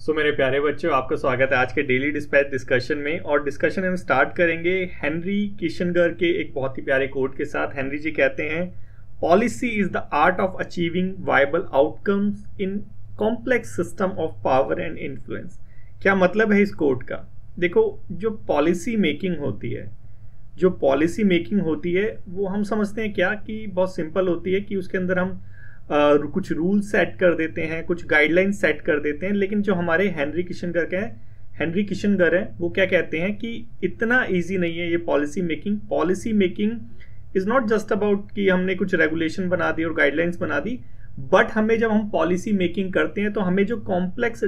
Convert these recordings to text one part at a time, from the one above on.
मेरे प्यारे बच्चों, आपका स्वागत है आज के डेली डिस्पैच डिस्कशन में। और डिस्कशन हम स्टार्ट करेंगे हेनरी किशनगर के एक बहुत ही प्यारे कोट के साथ। हेनरी जी कहते हैं, policy is the art of achieving viable outcomes in complex system of power and influence. क्या मतलब है इस कोट का? देखो, जो पॉलिसी मेकिंग होती है वो हम समझते हैं क्या कि बहुत सिंपल होती है कि उसके अंदर हम कुछ रूल सेट कर देते हैं, कुछ गाइडलाइन सेट कर देते हैं। लेकिन जो हमारे हेनरी किशनगर है वो क्या कहते हैं कि इतना इजी नहीं है ये policy making is not just about कि हमने कुछ रेगुलेशन बना दी और गाइडलाइंस बना दी, बट हमें जब हम पॉलिसी मेकिंग करते हैं तो हमें जो कॉम्प्लेक्स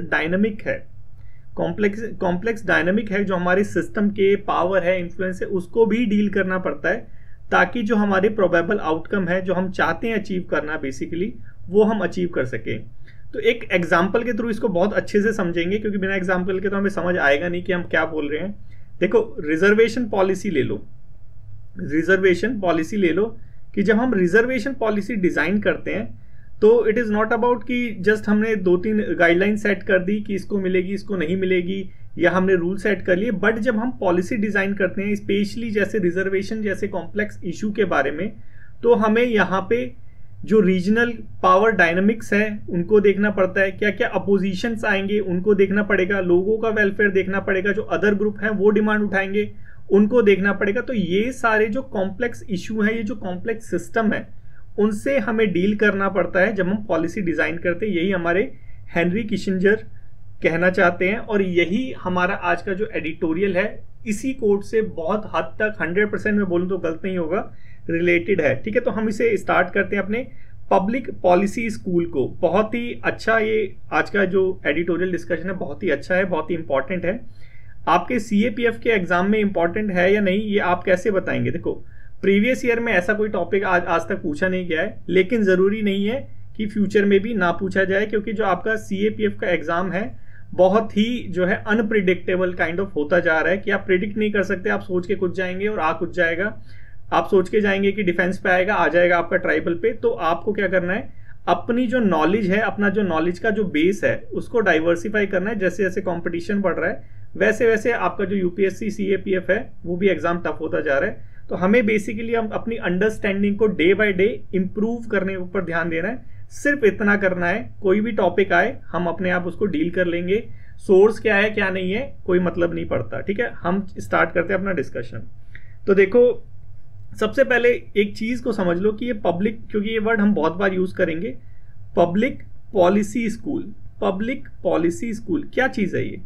डायनामिक है जो हमारे सिस्टम के पावर है, इन्फ्लुएंस है, उसको भी डील करना पड़ता है, ताकि जो हमारे प्रोबेबल आउटकम है जो हम चाहते हैं अचीव करना बेसिकली, वो हम अचीव कर सकें। तो एक एग्जाम्पल के थ्रू इसको बहुत अच्छे से समझेंगे, क्योंकि बिना एग्जाम्पल के तो हमें समझ आएगा नहीं कि हम क्या बोल रहे हैं। देखो, रिजर्वेशन पॉलिसी ले लो कि जब हम रिजर्वेशन पॉलिसी डिजाइन करते हैं तो इट इज नॉट अबाउट कि जस्ट हमने 2-3 गाइडलाइन सेट कर दी कि इसको मिलेगी, इसको नहीं मिलेगी, या हमने रूल सेट कर लिए। बट जब हम पॉलिसी डिजाइन करते हैं, स्पेशली जैसे रिजर्वेशन जैसे कॉम्प्लेक्स इशू के बारे में, तो हमें यहाँ पे जो रीजनल पावर डायनामिक्स है उनको देखना पड़ता है, क्या क्या अपोजिशंस आएंगे उनको देखना पड़ेगा, लोगों का वेलफेयर देखना पड़ेगा, जो अदर ग्रुप है वो डिमांड उठाएंगे उनको देखना पड़ेगा। तो ये सारे जो कॉम्प्लेक्स इशू है, ये जो कॉम्प्लेक्स सिस्टम है, उनसे हमें डील करना पड़ता है जब हम पॉलिसी डिजाइन करते हैं। यही हमारे हेनरी किसिंजर कहना चाहते हैं, और यही हमारा आज का जो एडिटोरियल है इसी कोट से बहुत हद तक 100% में बोलूं तो गलत नहीं होगा, रिलेटेड है। ठीक है, तो हम इसे स्टार्ट करते हैं अपने पब्लिक पॉलिसी स्कूल को। बहुत ही अच्छा ये आज का जो एडिटोरियल डिस्कशन है बहुत ही अच्छा है, बहुत ही इंपॉर्टेंट है। आपके CAPF के एग्जाम में इंपॉर्टेंट है या नहीं, ये आप कैसे बताएंगे? देखो, प्रीवियस ईयर में ऐसा कोई टॉपिक आज तक पूछा नहीं गया है, लेकिन जरूरी नहीं है कि फ्यूचर में भी ना पूछा जाए, क्योंकि जो आपका CAPF का एग्जाम है बहुत ही जो है अनप्रिडिक्टेबल काइंड ऑफ होता जा रहा है, कि आप प्रिडिक्ट नहीं कर सकते। आप सोच के कुछ जाएंगे और कुछ जाएगा। आप सोच के जाएंगे कि डिफेंस पे आएगा, आ जाएगा आपका ट्राइबल पे। तो आपको क्या करना है, अपनी जो नॉलेज है, अपना जो नॉलेज का जो बेस है उसको डाइवर्सिफाई करना है। जैसे जैसे कंपटीशन बढ़ रहा है वैसे वैसे आपका जो UPSC CAPF है वो भी एग्जाम टफ होता जा रहा है। तो हमें बेसिकली हम अपनी अंडरस्टैंडिंग को डे बाय डे इंप्रूव करने के ऊपर ध्यान देना है। सिर्फ इतना करना है, कोई भी टॉपिक आए हम अपने आप उसको डील कर लेंगे। सोर्स क्या है क्या नहीं है कोई मतलब नहीं पड़ता। ठीक है, हम स्टार्ट करते हैं अपना डिस्कशन। तो देखो, सबसे पहले एक चीज को समझ लो कि ये पब्लिक, क्योंकि ये वर्ड हम बहुत बार यूज करेंगे, पब्लिक पॉलिसी स्कूल क्या चीज है ये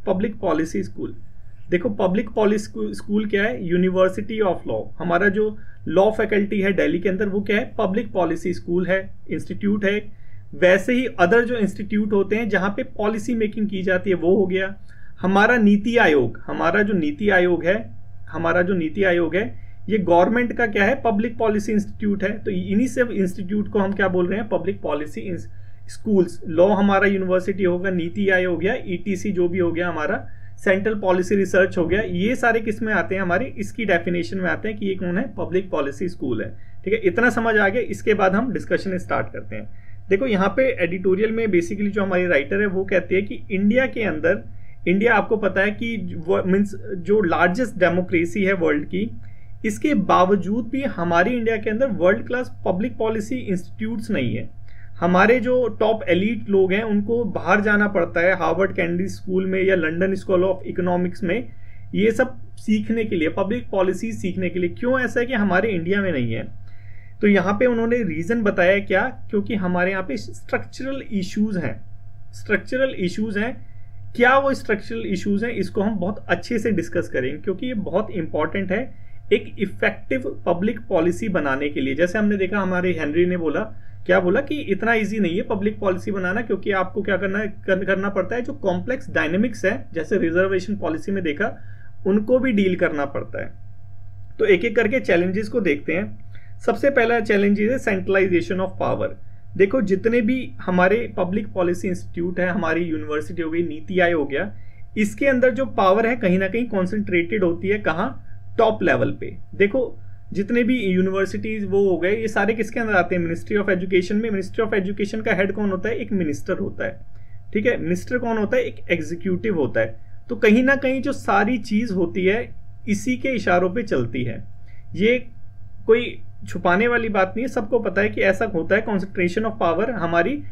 पब्लिक पॉलिसी स्कूल? देखो, पब्लिक पॉलिसी स्कूल क्या है? University of law. हमारा जो लॉ फैकल्टी है दिल्ली के अंदर वो क्या है? पब्लिक पॉलिसी स्कूल है, इंस्टीट्यूट है। वैसे ही अदर जो इंस्टीट्यूट होते हैं जहां पे पॉलिसी मेकिंग की जाती है वो हो गया हमारा नीति आयोग। हमारा जो नीति आयोग है ये गवर्नमेंट का क्या है? पब्लिक पॉलिसी इंस्टीट्यूट है। तो इन्हीं सब इंस्टीट्यूट को हम क्या बोल रहे हैं? Public policy schools. लॉ हमारा यूनिवर्सिटी होगा, नीति आयोग हो गया, ETC जो भी हो गया हमारा, सेंट्रल पॉलिसी रिसर्च हो गया। ये सारे किस में आते हैं? हमारे इसकी डेफिनेशन में आते हैं कि ये कौन है? पब्लिक पॉलिसी स्कूल है। ठीक है, इतना समझ आ गया। इसके बाद हम डिस्कशन स्टार्ट करते हैं। देखो, यहाँ पे एडिटोरियल में बेसिकली जो हमारी राइटर है वो कहती है कि इंडिया के अंदर, इंडिया आपको पता है कि मीन्स जो लार्जेस्ट डेमोक्रेसी है वर्ल्ड की, इसके बावजूद भी हमारी इंडिया के अंदर world class public policy institutes नहीं है। हमारे जो टॉप एलीट लोग हैं उनको बाहर जाना पड़ता है, हार्वर्ड कैंडी स्कूल में या लंदन स्कूल ऑफ इकोनॉमिक्स में, ये सब सीखने के लिए, पब्लिक पॉलिसी सीखने के लिए। क्यों ऐसा है कि हमारे इंडिया में नहीं है? तो यहाँ पे उन्होंने रीजन बताया क्या? क्योंकि हमारे यहाँ पे स्ट्रक्चरल इश्यूज हैं। क्या वो स्ट्रक्चरल इश्यूज हैं, इसको हम बहुत अच्छे से डिस्कस करेंगे, क्योंकि ये बहुत इंपॉर्टेंट है एक इफेक्टिव पब्लिक पॉलिसी बनाने के लिए। जैसे हमने देखा, हमारे हेनरी ने क्या बोला कि इतना इजी नहीं है पब्लिक पॉलिसी बनाना, क्योंकि आपको क्या करना पड़ता है, जो कॉम्प्लेक्स डायनेमिक्स है, जैसे रिजर्वेशन पॉलिसी में देखा, उनको भी डील करना पड़ता है। तो एक एक करके चैलेंजेस को देखते हैं। सबसे पहला चैलेंज है सेंट्रलाइजेशन ऑफ पावर। देखो, जितने भी हमारे पब्लिक पॉलिसी इंस्टीट्यूट है, हमारी यूनिवर्सिटी हो गई, नीति आयोग हो गया, इसके अंदर जो पावर है कहीं ना कहीं कॉन्सेंट्रेटेड होती है। कहाँ? टॉप लेवल पे। देखो, जितने भी यूनिवर्सिटीज वो हो गए, ये सारे किसके अंदर आते हैं? मिनिस्ट्री ऑफ एजुकेशन में। मिनिस्ट्री ऑफ एजुकेशन का हेड कौन होता है? एक मिनिस्टर होता है। ठीक है। मिनिस्टर कौन होता है? एक एग्जीक्यूटिव होता है। तो कहीं ना कहीं जो सारी चीज होती है इसी के इशारों पे चलती है। ये कोई छुपाने वाली बात नहीं है, सबको पता है कि ऐसा होता है। कॉन्सेंट्रेशन ऑफ पावर हमारी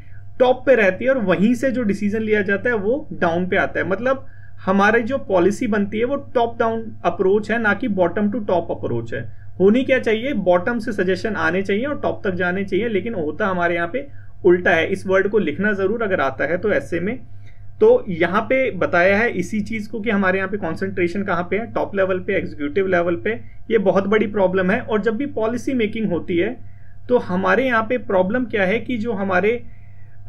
टॉप पे रहती है और वहीं से जो डिसीजन लिया जाता है वो डाउन पे आता है। मतलब हमारी जो पॉलिसी बनती है वो टॉप डाउन अप्रोच है, ना कि बॉटम टू टॉप अप्रोच है। होनी क्या चाहिए? बॉटम से सजेशन आने चाहिए और टॉप तक जाने चाहिए, लेकिन होता हमारे यहाँ पे उल्टा है। इस वर्ड को लिखना जरूर अगर आता है तो ऐसे में। तो यहाँ पे बताया है इसी चीज को कि हमारे यहाँ पे कॉन्सेंट्रेशन कहाँ पे है? टॉप लेवल पे, एग्जीक्यूटिव लेवल पे। ये बहुत बड़ी प्रॉब्लम है। और जब भी पॉलिसी मेकिंग होती है तो हमारे यहाँ पे प्रॉब्लम क्या है कि जो हमारे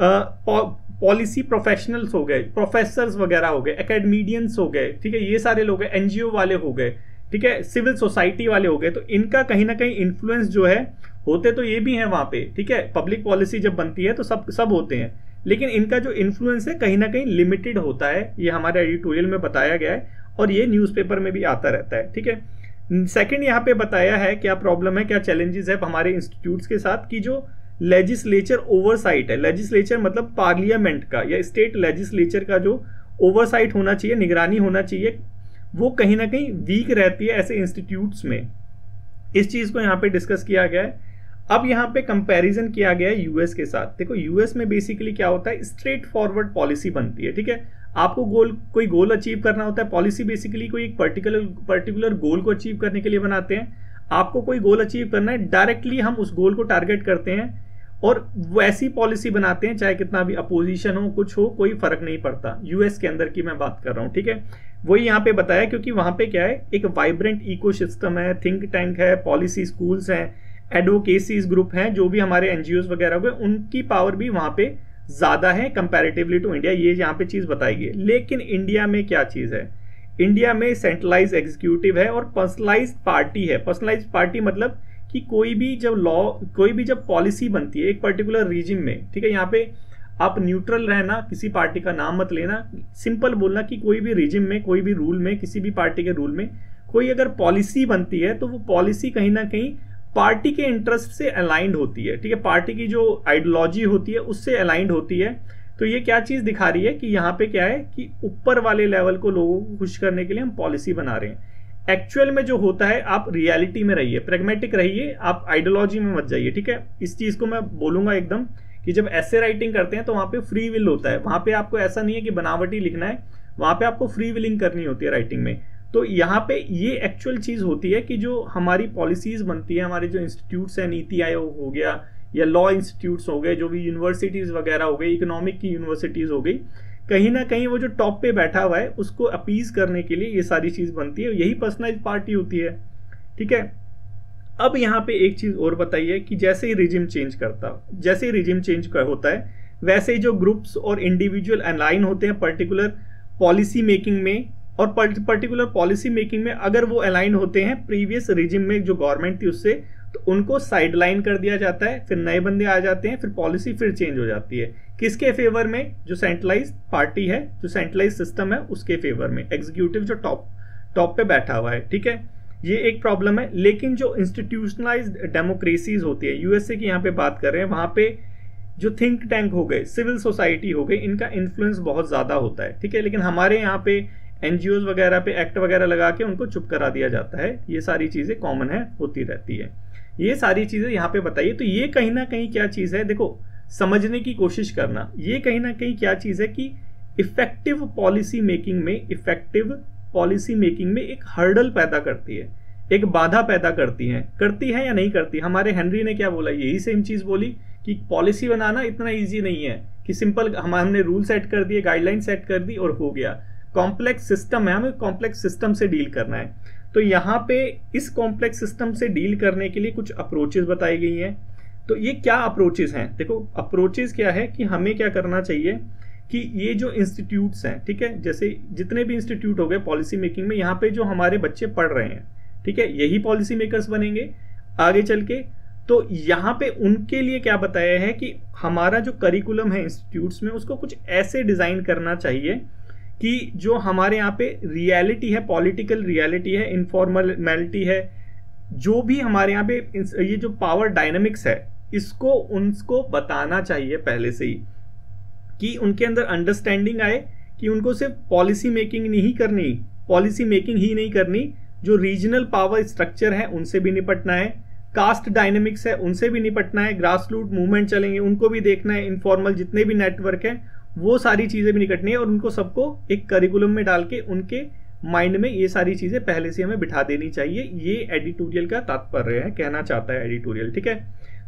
पॉलिसी प्रोफेशनल्स हो गए, प्रोफेसर्स वगैरह हो गए, एकेडमिडियंस हो गए, ठीक है, ये सारे लोग हैं, एनजीओ वाले हो गए, ठीक है, सिविल सोसाइटी वाले हो गए, तो इनका कहीं ना कहीं इन्फ्लुएंस जो है, होते तो ये भी है वहां पे, ठीक है, पब्लिक पॉलिसी जब बनती है तो सब होते हैं, लेकिन इनका जो इन्फ्लुएंस है कहीं ना कहीं लिमिटेड होता है। ये हमारे एडिटोरियल में बताया गया है और ये न्यूज़पेपर में भी आता रहता है, ठीक है। सेकंड यहाँ पे बताया है क्या प्रॉब्लम है, क्या चैलेंजेस है हमारे इंस्टीट्यूट्स के साथ, कि जो लेजिस्लेचर ओवरसाइट है, लेजिस्लेचर मतलब पार्लियामेंट का या स्टेट लेजिस्लेचर का जो ओवरसाइट होना चाहिए, निगरानी होना चाहिए, वो कहीं ना कहीं वीक रहती है ऐसे इंस्टीट्यूट्स में। इस चीज को यहाँ पे डिस्कस किया गया है। अब यहाँ पे कंपैरिजन किया गया है यूएस के साथ। देखो यूएस में बेसिकली क्या होता है, स्ट्रेट फॉरवर्ड पॉलिसी बनती है, ठीक है। आपको कोई गोल अचीव करना होता है, पॉलिसी बेसिकली कोई एक पर्टिकुलर गोल को अचीव करने के लिए बनाते हैं। आपको कोई गोल अचीव करना है, डायरेक्टली हम उस गोल को टारगेट करते हैं और वैसी पॉलिसी बनाते हैं, चाहे कितना भी अपोजिशन हो, कुछ हो, कोई फर्क नहीं पड़ता। यूएस के अंदर की मैं बात कर रहा हूँ, ठीक है। वही यहाँ पे बताया, क्योंकि वहां पे क्या है, एक वाइब्रेंट इकोसिस्टम है, थिंक टैंक है, पॉलिसी स्कूल्स हैं, एडवोकेसीज ग्रुप हैं, जो भी हमारे एनजीओज वगैरह हो गए, उनकी पावर भी वहां पे ज्यादा है कंपैरेटिवली टू इंडिया। ये यहाँ पे चीज बताई गई। लेकिन इंडिया में क्या चीज है, इंडिया में सेंट्रलाइज एग्जीक्यूटिव है और पर्सनलाइज पार्टी है। पर्सनलाइज पार्टी मतलब कि कोई भी जब पॉलिसी बनती है एक पर्टिकुलर रीजन में, ठीक है, यहाँ पे आप न्यूट्रल रहना, किसी पार्टी का नाम मत लेना, सिंपल बोलना कि कोई भी रीजन में, कोई भी रूल में, किसी भी पार्टी के रूल में कोई अगर पॉलिसी बनती है तो वो पॉलिसी कहीं ना कहीं पार्टी के इंटरेस्ट से अलाइंड होती है, ठीक है, पार्टी की जो आइडियोलॉजी होती है उससे अलाइंड होती है। तो ये क्या चीज दिखा रही है कि यहाँ पे क्या है कि ऊपर वाले लेवल को लोगों को खुश करने के लिए हम पॉलिसी बना रहे हैं। एक्चुअल में जो होता है, आप रियलिटी में रहिए, प्रैग्मेटिक रहिए, आप आइडियोलॉजी में मत जाइए, ठीक है। इस चीज को मैं बोलूंगा एकदम कि जब ऐसे राइटिंग करते हैं तो वहां पे फ्री विल होता है, वहां पे आपको ऐसा नहीं है कि बनावटी लिखना है, वहां पे आपको फ्री विलिंग करनी होती है राइटिंग में। तो यहाँ पे ये एक्चुअल चीज होती है कि जो हमारी पॉलिसीज बनती है, हमारे जो इंस्टीट्यूट्स हैं, नीति आयोग हो गया या लॉ इंस्टीट्यूट्स हो गए, जो भी यूनिवर्सिटीज वगैरह हो गई, इकोनॉमिक की यूनिवर्सिटीज हो गई, कहीं ना कहीं वो जो टॉप पे बैठा हुआ है उसको अपीज करने के लिए ये सारी चीज बनती है, यही पर्सनलाइज पार्टी होती है, ठीक है। अब यहाँ पे एक चीज और बताइए कि जैसे ही रिजिम चेंज होता है वैसे ही जो ग्रुप्स और इंडिविजुअल अलाइन होते हैं पर्टिकुलर पॉलिसी मेकिंग में, और पर्टिकुलर पॉलिसी मेकिंग में अगर वो अलाइन होते हैं प्रीवियस रिजिम में जो गवर्नमेंट थी उससे, तो उनको साइडलाइन कर दिया जाता है, फिर नए बंदे आ जाते हैं, फिर पॉलिसी फिर चेंज हो जाती है। किसके फेवर में? जो सेंट्रलाइज पार्टी है, जो सेंट्रलाइज सिस्टम है उसके फेवर में, एग्जीक्यूटिव जो टॉप पे बैठा हुआ है, ठीक है। ये एक प्रॉब्लम है। लेकिन जो इंस्टीट्यूशनलाइज्ड डेमोक्रेसीज होती है, यूएसए की यहाँ पे बात कर रहे हैं, वहां पे जो थिंक टैंक हो गए, सिविल सोसाइटी हो गई, इनका इन्फ्लुएंस बहुत ज्यादा होता है, ठीक है। लेकिन हमारे यहाँ पे एनजीओज वगैरह पे एक्ट वगैरह लगा के उनको चुप करा दिया जाता है। ये सारी चीजें कॉमन है, होती रहती है। ये सारी चीजें यहाँ पे बताइए। तो ये कहीं ना कहीं क्या चीज है, देखो समझने की कोशिश करना, ये कहीं ना कहीं क्या चीज है कि इफेक्टिव पॉलिसी मेकिंग में एक हर्डल पैदा करती है, एक बाधा पैदा करती है या नहीं करती। हमारे हेनरी ने क्या बोला, यही सेम चीज बोली कि पॉलिसी बनाना इतना इजी नहीं है कि सिंपल हमने रूल सेट कर दिए, गाइडलाइन सेट कर दी और हो गया। कॉम्प्लेक्स सिस्टम है, हमें कॉम्प्लेक्स सिस्टम से डील करना है। तो यहाँ पे इस कॉम्प्लेक्स सिस्टम से डील करने के लिए कुछ अप्रोचेस बताई गई हैं। तो ये क्या अप्रोचेस हैं? देखो अप्रोचेस क्या है कि हमें क्या करना चाहिए कि ये जो इंस्टीट्यूट्स हैं, ठीक है, जैसे जितने भी इंस्टीट्यूट हो गए पॉलिसी मेकिंग में, यहाँ पे जो हमारे बच्चे पढ़ रहे हैं, ठीक है, यही पॉलिसी मेकर्स बनेंगे आगे चल के। तो यहाँ पे उनके लिए क्या बताया है कि हमारा जो करिकुलम है इंस्टीट्यूट्स में, उसको कुछ ऐसे डिजाइन करना चाहिए कि जो हमारे यहाँ पे रियलिटी है, पॉलिटिकल रियलिटी है, इनफॉर्मेलिटी है, जो भी हमारे यहाँ पे ये जो पावर डायनामिक्स है, इसको उनको बताना चाहिए पहले से ही। कि उनके अंदर अंडरस्टैंडिंग आए कि उनको सिर्फ पॉलिसी मेकिंग ही नहीं करनी, जो रीजनल पावर स्ट्रक्चर है उनसे भी निपटना है, कास्ट डायनेमिक्स है उनसे भी निपटना है, ग्रास रूट मूवमेंट चलेंगे उनको भी देखना है, इनफॉर्मल जितने भी नेटवर्क है वो सारी चीजें भी निपटनी है, और उनको सबको एक करिकुलम में डाल के उनके माइंड में ये सारी चीजें पहले से हमें बिठा देनी चाहिए। ये एडिटोरियल का तात्पर्य है, कहना चाहता है एडिटोरियल, ठीक है।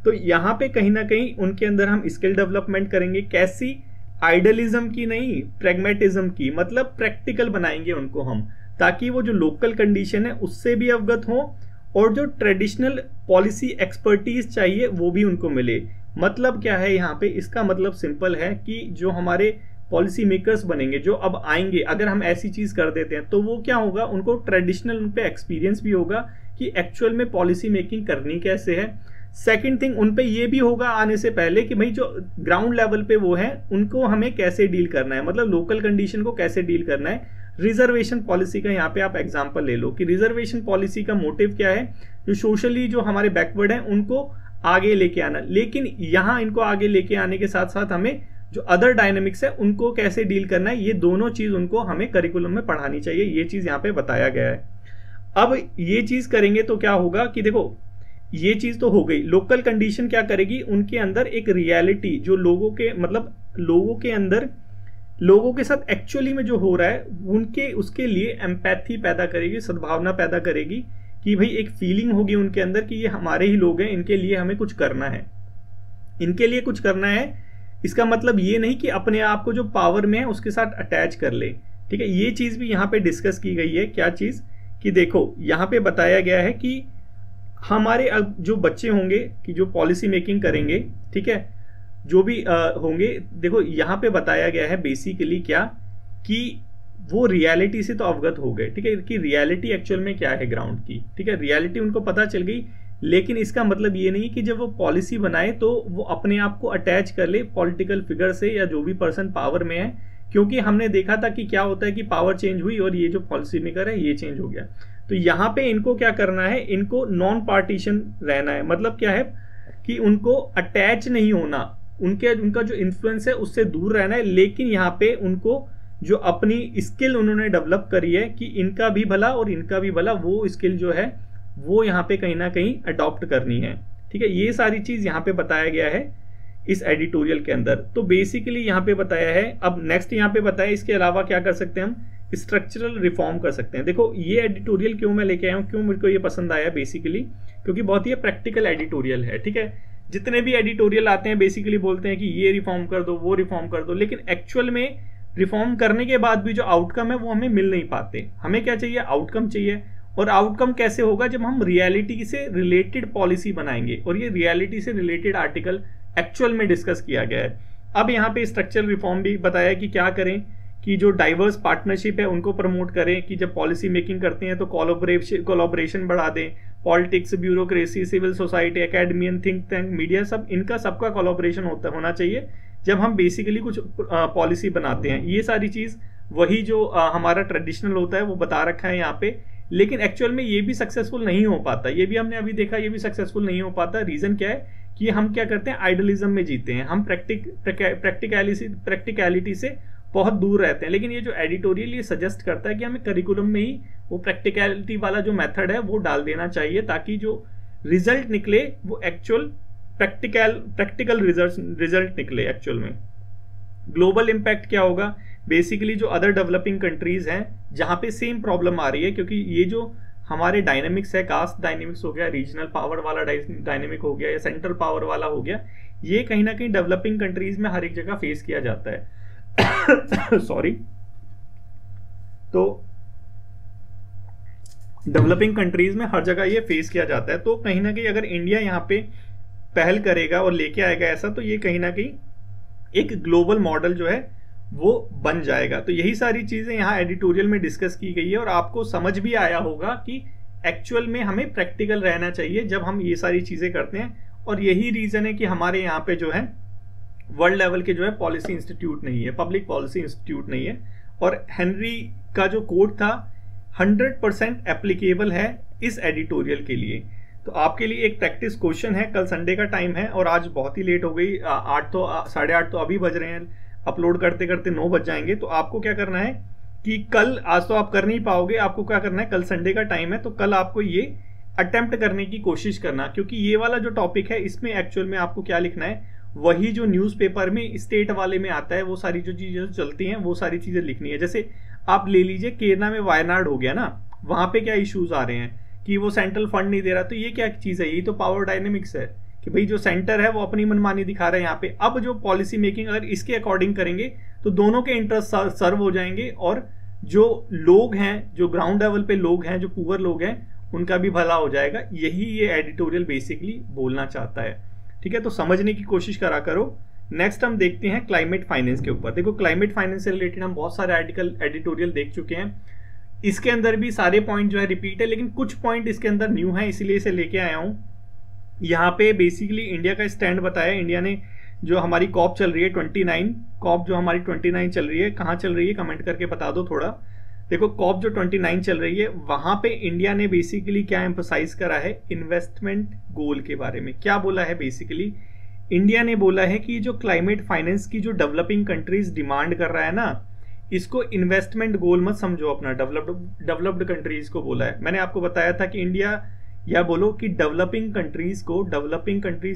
तो यहाँ पे कहीं ना कहीं उनके अंदर हम स्किल डेवलपमेंट करेंगे, कैसी, आइडियलिज्म की नहीं, प्रेगमेटिज्म की, मतलब प्रैक्टिकल बनाएंगे उनको हम, ताकि वो जो लोकल कंडीशन है उससे भी अवगत हो, और जो ट्रेडिशनल पॉलिसी एक्सपर्टीज चाहिए वो भी उनको मिले। मतलब क्या है यहाँ पे, इसका मतलब सिंपल है कि जो हमारे पॉलिसी मेकर्स बनेंगे, जो अब आएंगे, अगर हम ऐसी चीज कर देते हैं तो वो क्या होगा, उनको ट्रेडिशनल उन पे एक्सपीरियंस भी होगा कि एक्चुअल में पॉलिसी मेकिंग करनी कैसे है। सेकंड थिंग, उन पे ये भी होगा आने से पहले कि भाई जो ग्राउंड लेवल पे वो है उनको हमें कैसे डील करना है, मतलब लोकल कंडीशन को कैसे डील करना है। रिजर्वेशन पॉलिसी का यहाँ पे आप एग्जांपल ले लो कि रिजर्वेशन पॉलिसी का मोटिव क्या है, जो सोशली जो हमारे बैकवर्ड हैं उनको आगे लेके आना, लेकिन यहाँ इनको आगे लेके आने के साथ साथ हमें जो अदर डायनेमिक्स है उनको कैसे डील करना है, ये दोनों चीज उनको हमें करिकुलम में पढ़ानी चाहिए। ये चीज यहाँ पे बताया गया है। अब ये चीज करेंगे तो क्या होगा कि देखो, ये चीज तो हो गई, लोकल कंडीशन क्या करेगी, उनके अंदर एक रियलिटी जो लोगों के, मतलब लोगों के अंदर, लोगों के साथ एक्चुअली में जो हो रहा है उनके, उसके लिए एम्पैथी पैदा करेगी, सद्भावना पैदा करेगी कि भाई एक फीलिंग होगी उनके अंदर कि ये हमारे ही लोग हैं, इनके लिए हमें कुछ करना है, इनके लिए कुछ करना है। इसका मतलब ये नहीं कि अपने आप को जो पावर में है उसके साथ अटैच कर ले, ठीक है। ये चीज भी यहाँ पे डिस्कस की गई है। क्या चीज कि देखो यहाँ पे बताया गया है कि हमारे अब जो बच्चे होंगे कि जो पॉलिसी मेकिंग करेंगे, ठीक है, जो भी होंगे, देखो यहाँ पे बताया गया है बेसिकली क्या कि वो रियलिटी से तो अवगत हो गए, ठीक है, कि रियलिटी एक्चुअल में क्या है ग्राउंड की, ठीक है, रियलिटी उनको पता चल गई। लेकिन इसका मतलब ये नहीं कि जब वो पॉलिसी बनाए तो वो अपने आप को अटैच कर ले पॉलिटिकल फिगर से या जो भी पर्सन पावर में है, क्योंकि हमने देखा था कि क्या होता है कि पावर चेंज हुई और ये जो पॉलिसी मेकर है ये चेंज हो गया। तो यहाँ पे इनको क्या करना है, इनको नॉन पार्टीशन रहना है। मतलब क्या है कि उनको अटैच नहीं होना, उनका जो इन्फ्लुएंस है उससे दूर रहना है, लेकिन यहाँ पे उनको जो अपनी स्किल उन्होंने डेवलप करी है कि इनका भी भला और इनका भी भला, वो स्किल जो है वो यहाँ पे कहीं ना कहीं अडॉप्ट करनी है, ठीक है। ये सारी चीज यहाँ पे बताया गया है इस एडिटोरियल के अंदर। तो बेसिकली यहाँ पे बताया है। अब नेक्स्ट यहाँ पे बताया इसके अलावा क्या कर सकते हैं हम, स्ट्रक्चरल रिफॉर्म कर सकते हैं। देखो ये एडिटोरियल क्यों मैं लेके आया हूँ, क्यों मेरे को ये पसंद आया, बेसिकली क्योंकि बहुत ही प्रैक्टिकल एडिटोरियल है, ठीक है। जितने भी एडिटोरियल आते हैं बेसिकली बोलते हैं कि ये रिफॉर्म कर दो, वो रिफॉर्म कर दो, लेकिन एक्चुअल में रिफॉर्म करने के बाद भी जो आउटकम है वो हमें मिल नहीं पाते। हमें क्या चाहिए, आउटकम चाहिए। और आउटकम कैसे होगा, जब हम रियलिटी से रिलेटेड पॉलिसी बनाएंगे, और ये रियलिटी से रिलेटेड आर्टिकल एक्चुअल में डिस्कस किया गया है। अब यहाँ पे स्ट्रक्चरल रिफॉर्म भी बताया कि क्या करें, कि जो डाइवर्स पार्टनरशिप है उनको प्रमोट करें, कि जब पॉलिसी मेकिंग करते हैं तो कोलैबोरेशन बढ़ा दें। Politics, bureaucracy, civil society, academian, think tank, media, सब इनका सबका कोलैबोरेशन होना चाहिए जब हम बेसिकली कुछ पॉलिसी बनाते हैं। ये सारी चीज वही जो हमारा ट्रेडिशनल होता है वो बता रखा है यहाँ पे। लेकिन एक्चुअल में ये भी सक्सेसफुल नहीं हो पाता, ये भी हमने अभी देखा, ये भी सक्सेसफुल नहीं हो पाता। रीजन क्या है कि हम क्या करते हैं, आइडियलिज्म में जीते हैं, हम प्रैक्टिकलिटी से बहुत दूर रहते हैं। लेकिन ये जो एडिटोरियल ये सजेस्ट करता है कि हमें करिकुलम में ही वो प्रैक्टिकलिटी वाला जो मेथड है वो डाल देना चाहिए, ताकि जो रिजल्ट निकले वो एक्चुअल प्रैक्टिकल रिजल्ट निकले एक्चुअल में। ग्लोबल इम्पैक्ट क्या होगा, बेसिकली जो अदर डेवलपिंग कंट्रीज हैं जहां पे सेम प्रॉब्लम आ रही है, क्योंकि ये जो हमारे डायनेमिक्स है, कास्ट डायनेमिक्स हो गया, रीजनल पावर वाला डायनेमिक हो गया या सेंट्रल पावर वाला हो गया, ये कहीं ना कहीं डेवलपिंग कंट्रीज में हर एक जगह फेस किया जाता है। सॉरी। तो डेवलपिंग कंट्रीज में हर जगह ये फेस किया जाता है। तो कहीं ना कहीं अगर इंडिया यहाँ पे पहल करेगा और लेके आएगा ऐसा, तो ये कहीं ना कहीं एक ग्लोबल मॉडल जो है वो बन जाएगा। तो यही सारी चीजें यहाँ एडिटोरियल में डिस्कस की गई है, और आपको समझ भी आया होगा कि एक्चुअल में हमें प्रैक्टिकल रहना चाहिए जब हम ये सारी चीजें करते हैं। और यही रीजन है कि हमारे यहाँ पे जो है वर्ल्ड लेवल के जो है पॉलिसी इंस्टीट्यूट नहीं है, पब्लिक पॉलिसी इंस्टीट्यूट नहीं है। और हेनरी का जो कोट था 100% एप्लीकेबल है इस एडिटोरियल के लिए। तो आपके लिए एक प्रैक्टिस क्वेश्चन है, कल संडे का टाइम है और आज बहुत ही लेट हो गई, 8 तो 8:30 तो अभी बज रहे हैं, अपलोड करते करते 9 बज जाएंगे। तो आपको क्या करना है कि कल, आज तो आप कर नहीं पाओगे, आपको क्या करना है, कल संडे का टाइम है तो कल आपको ये अटेम्प्ट करने की कोशिश करना, क्योंकि ये वाला जो टॉपिक है इसमें एक्चुअल में आपको क्या लिखना है, वही जो न्यूज़पेपर में स्टेट वाले में आता है वो सारी जो चीजें चलती हैं वो सारी चीजें लिखनी है। जैसे आप ले लीजिए केरला में वायनाड हो गया ना, वहां पे क्या इश्यूज आ रहे हैं कि वो सेंट्रल फंड नहीं दे रहा, तो ये क्या चीज है, यही तो पावर डायनेमिक्स है कि भाई जो सेंटर है वो अपनी मनमानी दिखा रहा है यहाँ पे। अब जो पॉलिसी मेकिंग अगर इसके अकॉर्डिंग करेंगे तो दोनों के इंटरेस्ट सर्व हो जाएंगे, और जो लोग हैं, जो ग्राउंड लेवल पे लोग हैं, जो पुअर लोग हैं, उनका भी भला हो जाएगा। यही ये एडिटोरियल बेसिकली बोलना चाहता है। ठीक है, तो समझने की कोशिश करा करो। नेक्स्ट हम देखते हैं क्लाइमेट फाइनेंस के ऊपर। देखो क्लाइमेट फाइनेंस से रिलेटेड हम बहुत सारे आर्टिकल एडिटोरियल देख चुके हैं, इसके अंदर भी सारे पॉइंट जो है रिपीट है, लेकिन कुछ पॉइंट इसके अंदर न्यू है, इसलिए इसे लेके आया हूं। यहाँ पे बेसिकली इंडिया का स्टैंड बताया। इंडिया ने जो हमारी कॉप चल रही है 29, कॉप जो हमारी 29 चल रही है, कहाँ चल रही है कमेंट करके बता दो थोड़ा। देखो कॉप जो 29 चल रही है वहां पे इंडिया ने बेसिकली क्या एम्फसाइज करा है, इन्वेस्टमेंट गोल के बारे में क्या बोला है। बेसिकली इंडिया ने बोला है कि जो क्लाइमेट फाइनेंस की जो डेवलपिंग कंट्रीज डिमांड कर रहा है ना, इसको इन्वेस्टमेंट गोल मत समझो अपना, डेवलप्ड कंट्रीज को बोला है। मैंने आपको बताया था कि इंडिया, या बोलो कि डेवलपिंग कंट्रीज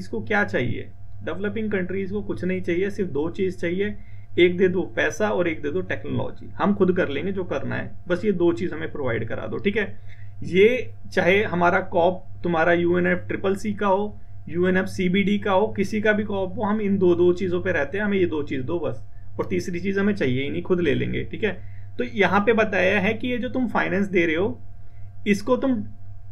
को क्या चाहिए, डेवलपिंग कंट्रीज को कुछ नहीं चाहिए, सिर्फ दो चीज चाहिए, एक दे दो पैसा और एक दे दो टेक्नोलॉजी, हम खुद कर लेंगे जो करना है, बस ये दो चीज हमें प्रोवाइड करा दो। ठीक है, ये चाहे हमारा कॉप तुम्हारा UNFCCC का हो, UNFCBD का हो, किसी का भी कॉप हो, हम इन दो चीजों पे रहते हैं, हमें ये दो चीज दो बस, और तीसरी चीज हमें चाहिए ही नहीं, खुद ले लेंगे। ठीक है, तो यहाँ पे बताया है कि ये जो तुम फाइनेंस दे रहे हो इसको तुम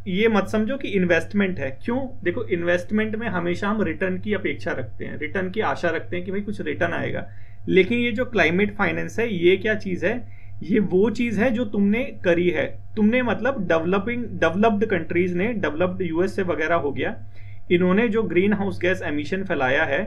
ये मत समझो कि इन्वेस्टमेंट है। क्यों, देखो इन्वेस्टमेंट में हमेशा हम रिटर्न की अपेक्षा रखते हैं, रिटर्न की आशा रखते हैं कि भाई कुछ रिटर्न आएगा, लेकिन ये जो क्लाइमेट फाइनेंस है ये क्या चीज है, ये वो चीज है जो तुमने करी है, तुमने मतलब डेवलप्ड कंट्रीज ने, डेवलप्ड USA वगैरह हो गया, इन्होंने जो ग्रीन हाउस गैस एमिशन फैलाया है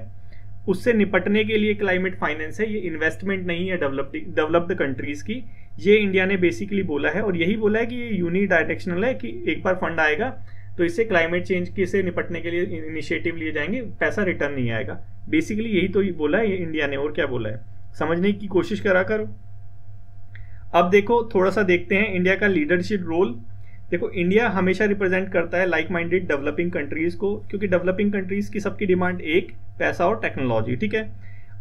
उससे निपटने के लिए क्लाइमेट फाइनेंस है, ये इन्वेस्टमेंट नहीं है डेवलप्ड कंट्रीज की। ये इंडिया ने बेसिकली बोला है, और यही बोला है कि ये यूनिडायरेक्शनल है कि एक बार फंड आएगा तो इससे क्लाइमेट चेंज से निपटने के लिए इनिशिएटिव लिए जाएंगे, पैसा रिटर्न नहीं आएगा। बेसिकली यही तो बोला है ये इंडिया ने, और क्या बोला है समझने की कोशिश करा करो। अब देखो थोड़ा सा देखते हैं इंडिया का लीडरशिप रोल। देखो इंडिया हमेशा रिप्रेजेंट करता है लाइक माइंडेड डेवलपिंग कंट्रीज को, क्योंकि डेवलपिंग कंट्रीज की सबकी डिमांड एक, पैसा और टेक्नोलॉजी। ठीक है,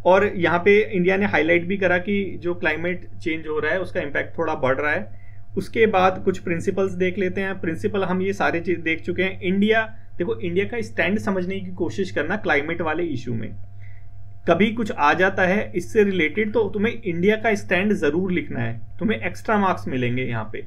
और यहाँ पे इंडिया ने हाईलाइट भी करा कि जो क्लाइमेट चेंज हो रहा है उसका इम्पैक्ट थोड़ा बढ़ रहा है। उसके बाद कुछ प्रिंसिपल्स देख लेते हैं। प्रिंसिपल हम ये सारे चीज देख चुके हैं। इंडिया, देखो इंडिया का स्टैंड समझने की कोशिश करना क्लाइमेट वाले इशू में, कभी कुछ आ जाता है इससे रिलेटेड तो तुम्हें इंडिया का स्टैंड जरूर लिखना है, तुम्हें एक्स्ट्रा मार्क्स मिलेंगे यहाँ पे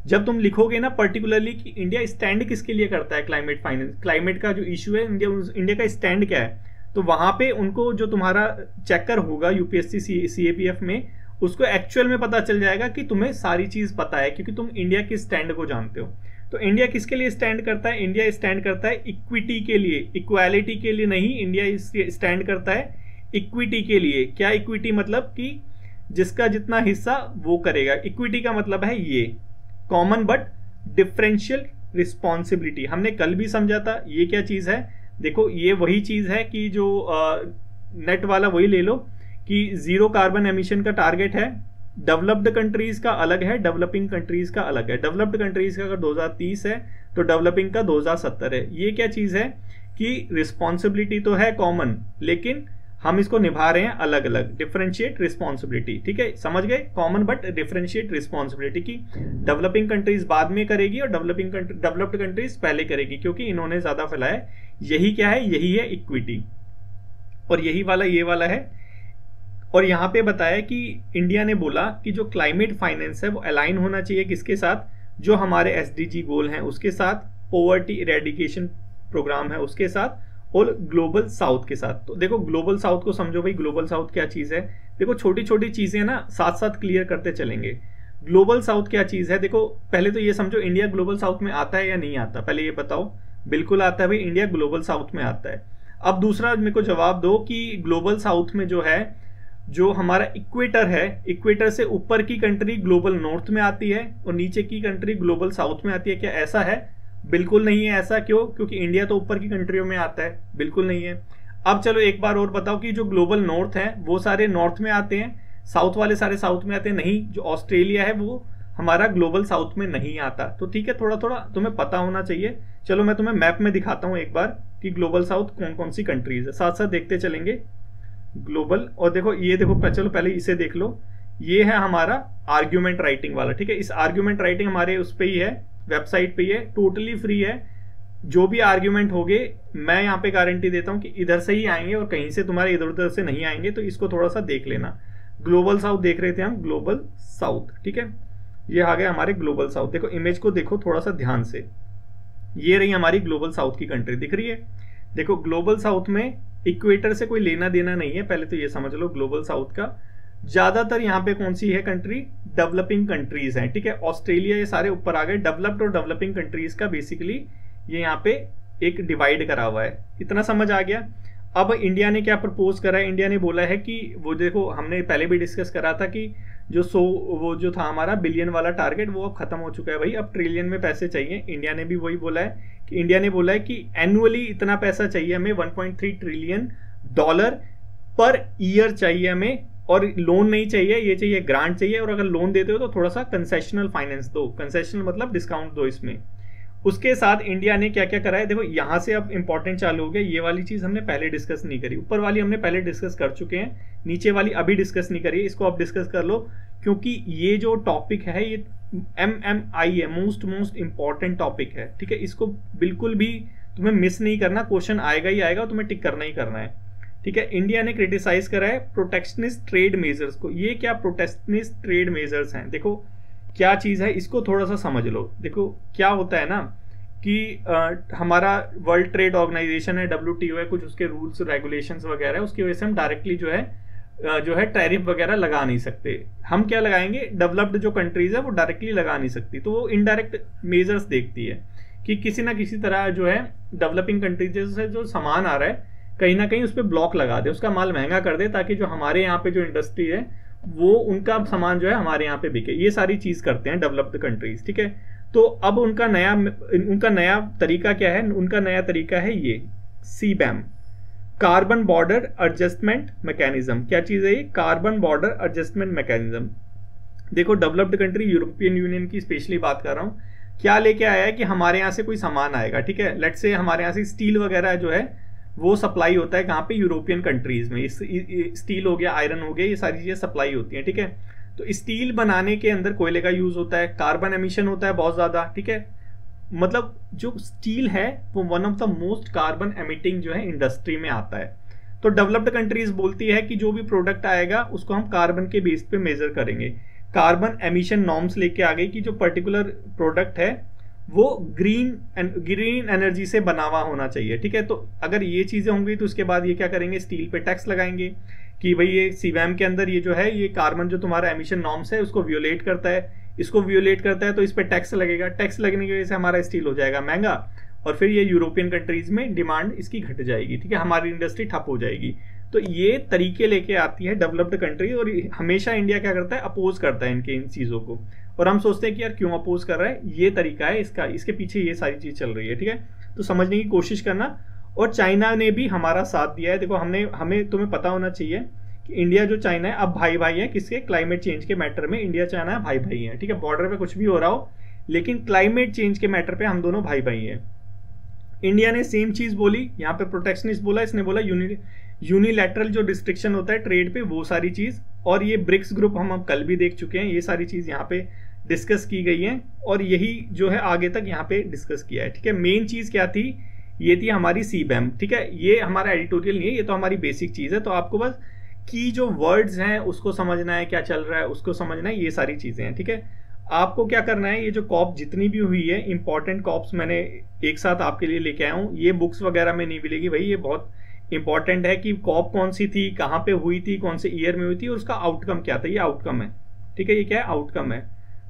जब तुम लिखोगे ना, पर्टिकुलरली कि इंडिया स्टैंड किसके लिए करता है क्लाइमेट फाइनेंस, क्लाइमेट का जो इशू है इंडिया का स्टैंड क्या है, तो वहां पे उनको जो तुम्हारा चेकर होगा UPSC CAPF में, उसको एक्चुअल में पता चल जाएगा कि तुम्हें सारी चीज पता है, क्योंकि तुम इंडिया के स्टैंड को जानते हो। तो इंडिया किसके लिए स्टैंड करता है, इंडिया स्टैंड करता है इक्विटी के लिए, इक्वालिटी के लिए नहीं, इंडिया स्टैंड करता है इक्विटी के लिए। क्या इक्विटी मतलब कि जिसका जितना हिस्सा वो करेगा, इक्विटी का मतलब है ये कॉमन बट डिफरेंशियल रिस्पॉन्सिबिलिटी, हमने कल भी समझा था। ये क्या चीज है, देखो ये वही चीज है कि जो नेट वाला वही ले लो कि 0 कार्बन एमिशन का टारगेट है, डेवलप्ड कंट्रीज का अलग है, डेवलपिंग कंट्रीज का अलग है। डेवलप्ड कंट्रीज का अगर 2030 है तो डेवलपिंग का 2070 है। ये क्या चीज है कि रिस्पॉन्सिबिलिटी तो है कॉमन, लेकिन हम इसको निभा रहे हैं अलग अलग, डिफरेंशिएट रिस्पॉन्सिबिलिटी। ठीक है, समझ गए, कॉमन बट डिफरेंशिएट रिस्पॉन्सिबिलिटी की डेवलपिंग कंट्रीज बाद में करेगी और डेवलप्ड कंट्रीज पहले करेगी, क्योंकि इन्होंने ज्यादा फैलाया। यही क्या है, यही है इक्विटी, और यही वाला ये वाला है। और यहाँ पे बताया कि इंडिया ने बोला कि जो क्लाइमेट फाइनेंस है वो अलाइन होना चाहिए किसके साथ, जो हमारे SDG गोल हैं उसके साथ, पॉवर्टी इरेडिकेशन प्रोग्राम है उसके साथ, और ग्लोबल साउथ के साथ। तो देखो ग्लोबल साउथ को समझो भाई, ग्लोबल साउथ क्या चीज है। देखो छोटी छोटी चीजें ना साथ साथ क्लियर करते चलेंगे। ग्लोबल साउथ क्या चीज है, देखो पहले तो ये समझो इंडिया ग्लोबल साउथ में आता है या नहीं आता, पहले ये बताओ। बिल्कुल आता है भाई, इंडिया ग्लोबल साउथ में आता है। अब दूसरा मेरे को जवाब दो कि ग्लोबल साउथ में जो है, जो हमारा इक्वेटर है, इक्वेटर से ऊपर की कंट्री ग्लोबल नॉर्थ में आती है और नीचे की कंट्री ग्लोबल साउथ में आती है। क्या ऐसा है? बिल्कुल नहीं है ऐसा। क्यों? क्योंकि इंडिया तो ऊपर की कंट्रियों में आता है। बिल्कुल नहीं है। अब चलो एक बार और बताओ कि जो ग्लोबल नॉर्थ है वो सारे नॉर्थ में आते हैं, साउथ वाले सारे साउथ में आते हैं? नहीं, जो ऑस्ट्रेलिया है वो हमारा ग्लोबल साउथ में नहीं आता। तो ठीक है, थोड़ा थोड़ा तुम्हें पता होना चाहिए। चलो मैं तुम्हें मैप में दिखाता हूँ एक बार कि ग्लोबल साउथ कौन कौन सी कंट्रीज है, साथ साथ देखते चलेंगे ग्लोबल। और देखो ये देखो, चलो पहले इसे देख लो, ये है हमारा आर्ग्यूमेंट राइटिंग वाला। ठीक है, इस आर्ग्यूमेंट राइटिंग हमारे उस पे ही है, वेबसाइट पे ही है, टोटली फ्री है। जो भी आर्ग्यूमेंट होंगे मैं यहाँ पे गारंटी देता हूँ कि इधर से ही आएंगे और कहीं से तुम्हारे इधर उधर से नहीं आएंगे। तो इसको थोड़ा सा देख लेना। ग्लोबल साउथ देख रहे थे हम, ग्लोबल साउथ। ठीक है, ये आ गए हमारे ग्लोबल साउथ। देखो इमेज को देखो थोड़ा सा ध्यान से, ये रही हमारी ग्लोबल साउथ की कंट्री, दिख रही है? देखो ग्लोबल साउथ में इक्वेटर से कोई लेना देना नहीं है, पहले तो ये समझ लो। ग्लोबल साउथ का ज्यादातर यहाँ पे कौन सी है कंट्री? डेवलपिंग कंट्रीज हैं। ठीक है, ऑस्ट्रेलिया ये सारे ऊपर आ गए। डेवलप्ड और डेवलपिंग कंट्रीज का बेसिकली ये यहाँ पे एक डिवाइड करा हुआ है। इतना समझ आ गया? अब इंडिया ने क्या प्रपोज करा है? इंडिया ने बोला है कि वो देखो, हमने पहले भी डिस्कस करा था कि वो जो था हमारा बिलियन वाला टारगेट, वो अब खत्म हो चुका है भाई, अब ट्रिलियन में पैसे चाहिए। इंडिया ने भी वही बोला है कि इंडिया ने बोला है कि एनुअली इतना पैसा चाहिए हमें, 1.3 ट्रिलियन डॉलर पर ईयर चाहिए हमें। और लोन नहीं चाहिए, ये चाहिए ग्रांट चाहिए। और अगर लोन देते हो तो थोड़ा सा कंसेशनल फाइनेंस दो, कंसेशनल मतलब डिस्काउंट दो इसमें। उसके साथ इंडिया ने क्या क्या करा है, देखो यहां से अब इंपॉर्टेंट चालू हो गया। ये वाली चीज हमने पहले डिस्कस नहीं करी, ऊपर वाली हमने पहले डिस्कस कर चुके हैं, नीचे वाली अभी डिस्कस नहीं करी, इसको अब डिस्कस कर लो। क्योंकि ये जो टॉपिक है ये MMI है, मोस्ट इंपॉर्टेंट टॉपिक है। ठीक है, इसको बिल्कुल भी तुम्हें मिस नहीं करना, क्वेश्चन आएगा ही आएगा, तुम्हें टिक करना ही करना है। ठीक है, इंडिया ने क्रिटिसाइज करा है प्रोटेक्शनिस्ट ट्रेड मेजर्स को। ये क्या प्रोटेक्शनिस्ट ट्रेड मेजर्स हैं? देखो क्या चीज है, इसको थोड़ा सा समझ लो। देखो क्या होता है ना कि हमारा वर्ल्ड ट्रेड ऑर्गेनाइजेशन है, WTO है, कुछ उसके रूल्स रेगुलेशंस वगैरह है, उसकी वजह से हम डायरेक्टली जो है टैरिफ वगैरह लगा नहीं सकते। हम क्या लगाएंगे? डेवलप्ड जो कंट्रीज है वो डायरेक्टली लगा नहीं सकती, तो वो इनडायरेक्ट मेजर्स देखती है कि किसी ना किसी तरह जो है डेवलपिंग कंट्रीज से जो सामान आ रहा है कहीं ना कहीं उस पर ब्लॉक लगा दे, उसका माल महंगा कर दे, ताकि जो हमारे यहाँ पे जो इंडस्ट्री है वो उनका सामान जो है हमारे यहाँ पे बिके। ये सारी चीज करते हैं डेवलप्ड कंट्रीज। ठीक है, तो अब उनका नया तरीका क्या है? उनका नया तरीका है ये CBAM, carbon border adjustment mechanism. क्या चीज है ये? Carbon border adjustment mechanism. देखो डेवलप्ड कंट्री, यूरोपियन यूनियन की स्पेशली बात कर रहा हूँ, क्या लेके आया है कि हमारे यहाँ से कोई सामान आएगा। ठीक है, लेट्स से हमारे यहाँ से स्टील वगैरह जो है वो सप्लाई होता है कहाँ पे? यूरोपियन कंट्रीज में। स्टील हो गया, आयरन हो गया, ये सारी चीजें सप्लाई होती हैं। ठीक है, तो स्टील बनाने के अंदर कोयले का यूज होता है, कार्बन एमिशन होता है बहुत ज्यादा। ठीक है, मतलब जो स्टील है वो one of the most carbon emitting जो है इंडस्ट्री में आता है। तो डेवलप्ड कंट्रीज बोलती है कि जो भी प्रोडक्ट आएगा उसको हम कार्बन के बेस पे मेजर करेंगे। कार्बन एमिशन नॉर्म्स लेके आ गई कि जो पर्टिकुलर प्रोडक्ट है वो ग्रीन एनर्जी से बना हुआ होना चाहिए। ठीक है, तो अगर ये चीजें होंगी तो उसके बाद ये क्या करेंगे? स्टील पे टैक्स लगाएंगे कि भाई ये CBAM के अंदर ये जो है ये कार्बन जो तुम्हारा एमिशन नॉर्म्स है उसको वियोलेट करता है, इसको वियोलेट करता है, तो इस पे टैक्स लगेगा। टैक्स लगने की वजह से हमारा स्टील हो जाएगा महंगा और फिर ये यूरोपियन कंट्रीज में डिमांड इसकी घट जाएगी। ठीक है, हमारी इंडस्ट्री ठप हो जाएगी। तो ये तरीके लेके आती है डेवलप्ड कंट्री, और हमेशा इंडिया क्या करता है? अपोज करता है इन चीजों को। और हम सोचते हैं कि यार क्यों अपोज कर रहा है, ये तरीका है इसका, इसके पीछे ये सारी चीज चल रही है। ठीक है, तो समझने की कोशिश करना। और चाइना ने भी हमारा साथ दिया है। देखो हमें तुम्हें पता होना चाहिए कि इंडिया जो चाइना है अब भाई भाई है। किसके? क्लाइमेट चेंज के मैटर में इंडिया चाइना भाई भाई है। ठीक है, बॉर्डर पे कुछ भी हो रहा हो, लेकिन क्लाइमेट चेंज के मैटर पे हम दोनों भाई भाई हैं। इंडिया ने सेम चीज बोली, यहाँ पे प्रोटेक्शनिस्ट बोला, इसने बोला यूनिलैटरल जो रिस्ट्रिक्शन होता है ट्रेड पे वो सारी चीज। और ये ब्रिक्स ग्रुप हम कल भी देख चुके हैं, ये सारी चीज यहाँ पे डिस्कस की गई है और यही जो है आगे तक यहाँ पे डिस्कस किया है। ठीक है, मेन चीज क्या थी? ये थी हमारी CBAM। ठीक है, ये हमारा एडिटोरियल नहीं है, ये तो हमारी बेसिक चीज है। तो आपको बस की जो वर्ड्स हैं उसको समझना है, क्या चल रहा है उसको समझना है, ये सारी चीजें हैं। ठीक है, आपको क्या करना है? ये जो कॉप जितनी भी हुई है, इंपॉर्टेंट कॉप्स मैंने एक साथ आपके लिए लेके आया हूँ। ये बुक्स वगैरह में नहीं मिलेगी भाई, ये बहुत इंपॉर्टेंट है कि कॉप कौन सी थी, कहाँ पे हुई थी, कौन से ईयर में हुई थी और उसका आउटकम क्या था। ये आउटकम है। ठीक है, ये क्या है? आउटकम है।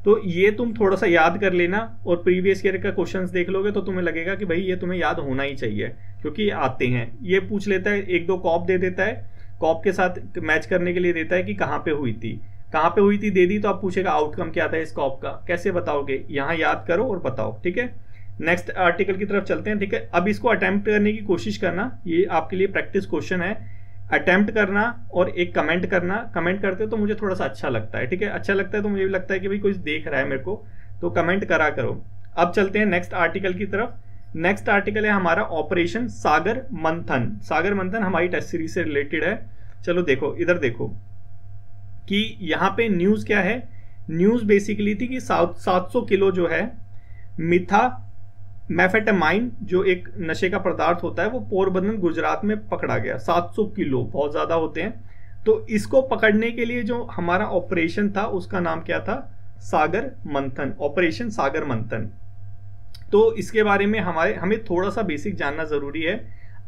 तो ये तुम थोड़ा सा याद कर लेना और प्रीवियस ईयर का क्वेश्चंस देख लोगे तो तुम्हें लगेगा कि भाई ये तुम्हें याद होना ही चाहिए, क्योंकि ये आते हैं। ये पूछ लेता है, एक दो कॉप दे देता है, कॉप के साथ मैच करने के लिए देता है कि कहाँ पे हुई थी, कहाँ पे हुई थी दे दी, तो आप पूछेगा आउटकम क्या था इस कॉप का, कैसे बताओगे? यहाँ याद करो और बताओ। ठीक है, नेक्स्ट आर्टिकल की तरफ चलते हैं, ठीक है। अब इसको अटेम्प्ट करने की कोशिश करना, ये आपके लिए प्रैक्टिस क्वेश्चन है। अटेम्प्ट करना और एक कमेंट करना, कमेंट करते हो तो मुझे थोड़ा सा अच्छा लगता है, ठीक है। अच्छा लगता है तो मुझे भी लगता है कि भाई कोई देख रहा है मेरे को, तो कमेंट करा करो। अब चलते हैं नेक्स्ट आर्टिकल की तरफ। नेक्स्ट आर्टिकल है हमारा ऑपरेशन सागर मंथन। सागर मंथन हमारी टेस्ट सीरीज से रिलेटेड है। चलो देखो, इधर देखो कि यहाँ पे न्यूज क्या है। न्यूज बेसिकली थी कि 700 किलो जो है मैफेटामाइन, जो एक नशे का पदार्थ होता है, वो पोरबंदर गुजरात में पकड़ा गया। 700 किलो बहुत ज्यादा होते हैं। तो इसको पकड़ने के लिए जो हमारा ऑपरेशन था उसका नाम क्या था, सागर मंथन, ऑपरेशन सागर मंथन। तो इसके बारे में हमें थोड़ा सा बेसिक जानना जरूरी है।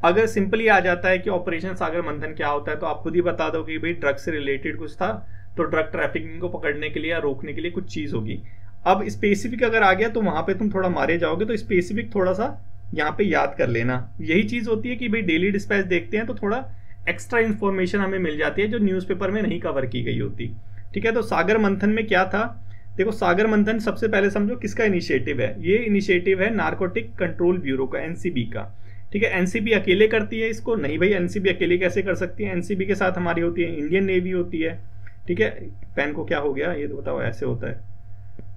अगर सिंपली आ जाता है कि ऑपरेशन सागर मंथन क्या होता है तो आप खुद ही बता दो कि भाई ड्रग से रिलेटेड कुछ था, तो ड्रग ट्रैफिकिंग को पकड़ने के लिए या रोकने के लिए कुछ चीज होगी। अब स्पेसिफिक अगर आ गया तो वहां पे तुम थोड़ा मारे जाओगे, तो स्पेसिफिक थोड़ा सा यहाँ पे याद कर लेना। यही चीज होती है कि भाई डेली डिस्पैच देखते हैं तो थोड़ा एक्स्ट्रा इन्फॉर्मेशन हमें मिल जाती है जो न्यूज़पेपर में नहीं कवर की गई होती, ठीक है। तो सागर मंथन में क्या था, देखो सागर मंथन सबसे पहले समझो किसका इनिशिएटिव है। ये इनिशिएटिव है नारकोटिक कंट्रोल ब्यूरो का, एनसीबी का, ठीक है। एनसीबी अकेले करती है इसको? नहीं भाई, एनसीबी अकेले कैसे कर सकती है। एनसीबी के साथ हमारी होती है इंडियन नेवी होती है, ठीक है। पेन को क्या हो गया ये तो बताओ, ऐसे होता है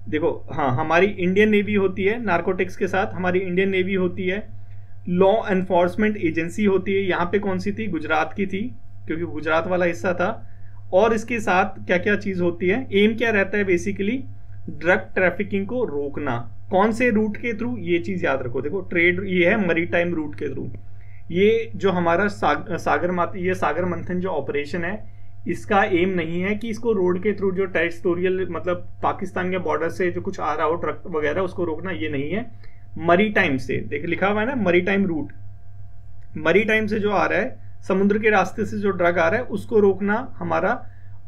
देखो, हाँ हमारी इंडियन नेवी होती है, नारकोटिक्स के साथ हमारी इंडियन नेवी होती है। लॉ एनफोर्समेंट एजेंसी होती है, यहाँ पे कौन सी थी, गुजरात की थी क्योंकि गुजरात वाला हिस्सा था। और इसके साथ क्या क्या चीज होती है, एम क्या रहता है बेसिकली, ड्रग ट्रैफिकिंग को रोकना। कौन से रूट के थ्रू, ये चीज याद रखो। देखो ट्रेड ये है मरीटाइम रूट के थ्रू। ये जो हमारा ये सागर मंथन जो ऑपरेशन है, इसका एम नहीं है कि इसको रोड के थ्रू जो टेरिटोरियल मतलब पाकिस्तान के बॉर्डर से जो कुछ आ रहा हो ट्रक वगैरह उसको रोकना, ये नहीं है। मरीटाइम से, देख लिखा हुआ है ना मरीटाइम रूट, मरीटाइम से जो आ रहा है, समुद्र के रास्ते से जो ड्रग आ रहा है उसको रोकना हमारा